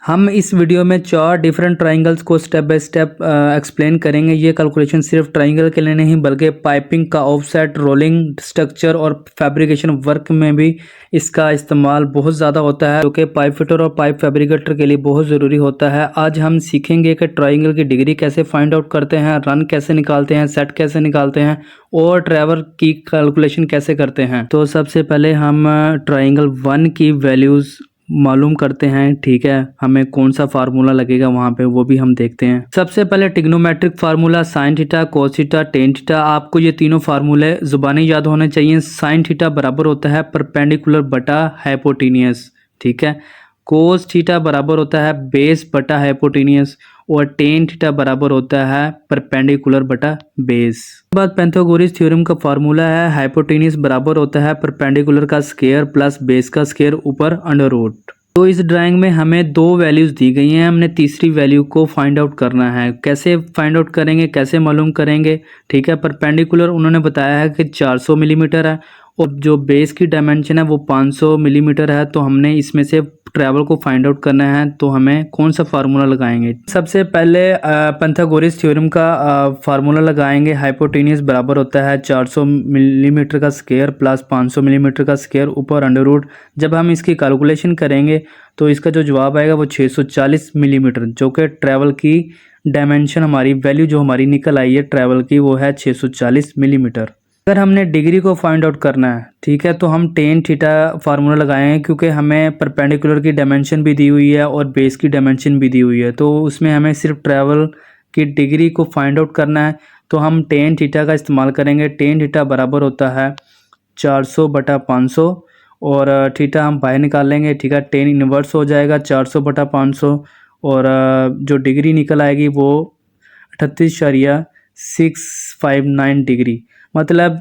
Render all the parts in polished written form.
हम इस वीडियो में 4 डिफरेंट ट्राइंगल्स को स्टेप बाय स्टेप एक्सप्लेन करेंगे। ये कैलकुलेशन सिर्फ ट्राइंगल के लिए नहीं बल्कि पाइपिंग का ऑफसेट, रोलिंग स्ट्रक्चर और फैब्रिकेशन वर्क में भी इसका इस्तेमाल बहुत ज़्यादा होता है, जो कि पाइप फिटर और पाइप फैब्रिकेटर के लिए बहुत ज़रूरी होता है। आज हम सीखेंगे कि ट्राइंगल की डिग्री कैसे फाइंड आउट करते हैं, रन कैसे निकालते हैं, सेट कैसे निकालते हैं और ट्रैवल की कैलकुलेशन कैसे करते हैं। तो सबसे पहले हम ट्राइंगल 1 की वैल्यूज़ मालूम करते हैं। ठीक है, हमें कौन सा फार्मूला लगेगा वहाँ पे वो भी हम देखते हैं। सबसे पहले trigonometric formula sine theta, cos theta, tan theta. आपको ये तीनों फार्मूले जुबानी याद होने चाहिए। साइन थीटा बराबर होता है परपेंडिकुलर बटा हाइपोटेनियस। ठीक है, कोस थीटा बराबर होता है बेस बटा हाइपोटेनियस और टेन थीटा बराबर होता है परपेंडिकुलर बटा बेस। उसके बाद पाइथागोरस थ्योरम का फार्मूला है हाइपोटेनियस बराबर होता है परपेंडिकुलर का स्क्वायर प्लस बेस का स्क्वायर ऊपर अंडर रूट। तो इस ड्राइंग में हमें 2 वैल्यूज दी गई हैं, हमने तीसरी वैल्यू को फाइंड आउट करना है। कैसे फाइंड आउट करेंगे, कैसे मालूम करेंगे? ठीक है, परपेंडिकुलर उन्होंने बताया है कि 400 मिलीमीटर है और जो बेस की डायमेंशन है वो 500 मिलीमीटर है। तो हमने इसमें से ट्रैवल को फाइंड आउट करना है, तो हमें कौन सा फार्मूला लगाएंगे? सबसे पहले पाइथागोरस थ्योरम का फार्मूला लगाएंगे। हाइपोटेनियस बराबर होता है 400 मिलीमीटर का स्क्वायर प्लस 500 मिलीमीटर का स्क्वायर ऊपर अंडर रूट। जब हम इसकी कैलकुलेशन करेंगे तो इसका जो जवाब आएगा वो 640 मिलीमीटर, जो कि ट्रैवल की डायमेंशन हमारी वैल्यू जो हमारी निकल आई है ट्रैवल की वो है 640 मिलीमीटर। अगर हमने डिग्री को फाइंड आउट करना है, ठीक है, तो हम टेन थीटा फार्मूला लगाएंगे क्योंकि हमें परपेंडिकुलर की डायमेंशन भी दी हुई है और बेस की डायमेंशन भी दी हुई है। तो उसमें हमें सिर्फ ट्रैवल की डिग्री को फाइंड आउट करना है, तो हम टेन थीटा का इस्तेमाल करेंगे। टेन थीटा बराबर होता है 400 बटा 500 और थीटा हम बाहर निकाल लेंगे। ठीक है, टेन इनवर्स हो जाएगा 400 बटा 500 और जो डिग्री निकल आएगी वो 38.659 डिग्री, मतलब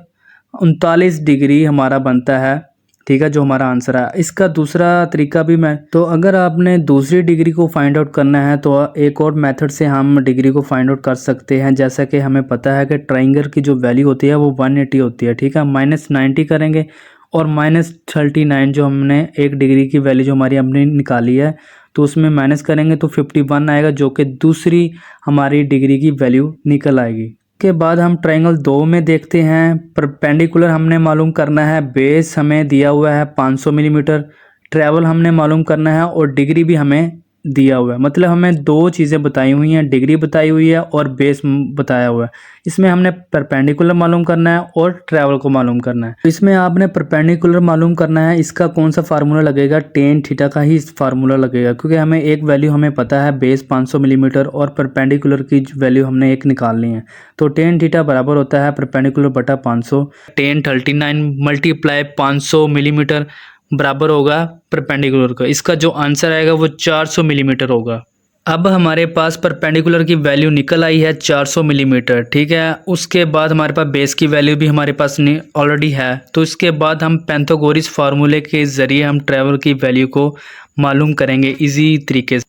39 डिग्री हमारा बनता है। ठीक है, जो हमारा आंसर है। इसका दूसरा तरीका भी तो अगर आपने दूसरी डिग्री को फाइंड आउट करना है तो एक और मेथड से हम डिग्री को फाइंड आउट कर सकते हैं। जैसा कि हमें पता है कि ट्राइंगल की जो वैल्यू होती है वो 180 होती है। ठीक है, -90 करेंगे और -39 जो हमने एक डिग्री की वैल्यू जो हमारी हमने निकाली है तो उसमें माइनस करेंगे तो 51 आएगा, जो कि दूसरी हमारी डिग्री की वैल्यू निकल आएगी। के बाद हम ट्राइंगल 2 में देखते हैं। परपेंडिकुलर हमने मालूम करना है, बेस हमें दिया हुआ है 500 मिलीमीटर, ट्रैवल हमने मालूम करना है और डिग्री भी हमें दिया हुआ है। मतलब हमें 2 चीज़ें बताई हुई हैं, डिग्री बताई हुई है और बेस बताया हुआ है। इसमें हमने परपेंडिकुलर मालूम करना है और ट्रैवल को मालूम करना है। इसमें आपने परपेंडिकुलर मालूम करना है, इसका कौन सा फार्मूला लगेगा? टेन थीटा का ही फार्मूला लगेगा, क्योंकि हमें एक वैल्यू हमें पता है बेस 500 मिलीमीटर और परपेंडिकुलर की वैल्यू हमने एक निकालनी है। तो टेन थीटा बराबर होता है परपेंडिकुलर बटा 500। 1039 मल्टीप्लाई 500 मिलीमीटर बराबर होगा परपेंडिकुलर का। इसका जो आंसर आएगा वो 400 मिलीमीटर होगा। अब हमारे पास परपेंडिकुलर की वैल्यू निकल आई है 400 मिलीमीटर। ठीक है, उसके बाद हमारे पास बेस की वैल्यू भी हमारे पास ऑलरेडी है। तो इसके बाद हम पाइथागोरस फार्मूले के ज़रिए हम ट्रैवल की वैल्यू को मालूम करेंगे इजी तरीके से।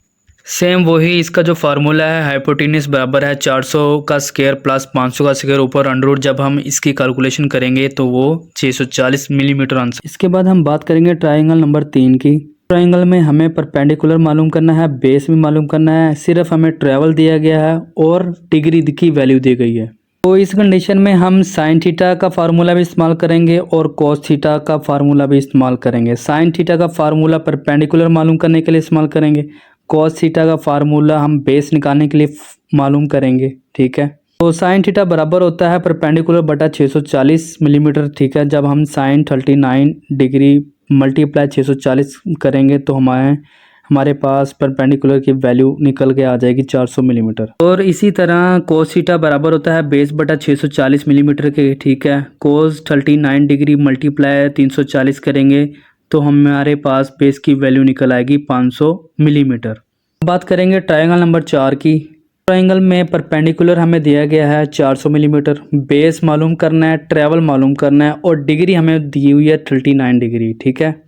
सेम वही इसका जो फार्मूला है हाइपोटेनियस बराबर है 400 का स्क्वायर प्लस 500 का स्क्वायर ऊपर अंडर रूट। जब हम इसकी कैलकुलेशन करेंगे तो वो 640 मिलीमीटर आंसर। इसके बाद हम बात करेंगे ट्राइंगल नंबर 3 की। ट्राइंगल में हमें परपेंडिकुलर मालूम करना है, बेस भी मालूम करना है, सिर्फ हमें ट्रैवल दिया गया है और डिग्री की वैल्यू दी गई है। तो इस कंडीशन में हम साइन थीटा का फार्मूला भी इस्तेमाल करेंगे और कॉस थीटा का फार्मूला भी इस्तेमाल करेंगे। साइन थीटा का फार्मूला परपेंडिकुलर मालूम करने के लिए इस्तेमाल करेंगे, कॉस थीटा का फार्मूला हम बेस निकालने के लिए मालूम करेंगे। ठीक है, तो साइन थीटा बराबर होता है परपेंडिकुलर बटा 640 मिलीमीटर। ठीक है, जब हम साइन 39 डिग्री मल्टीप्लाई 640 करेंगे तो हमारे पास परपेंडिकुलर की वैल्यू निकल के आ जाएगी 400 मिलीमीटर। और इसी तरह कोस थीटा बराबर होता है बेस बटा 640 मिलीमीटर के। ठीक है, कोस 39 डिग्री मल्टीप्लाई 340 करेंगे तो हमारे पास बेस की वैल्यू निकल आएगी 500 मिलीमीटर। बात करेंगे ट्राइंगल नंबर 4 की। ट्राइंगल में परपेंडिकुलर हमें दिया गया है 400 मिलीमीटर, बेस मालूम करना है, ट्रैवल मालूम करना है और डिग्री हमें दी हुई है 39 डिग्री। ठीक है,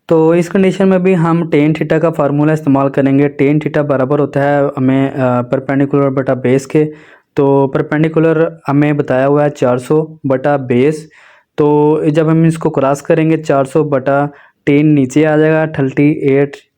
तो इस कंडीशन में भी हम टेन थीटा का फार्मूला इस्तेमाल करेंगे। टेन थीटा बराबर होता है हमें परपेंडिकुलर बटा बेस के। तो परपेंडिकुलर हमें बताया हुआ है 400 बटा बेस। तो जब हम इसको क्रॉस करेंगे 400 बटा 10 नीचे आ जाएगा, 38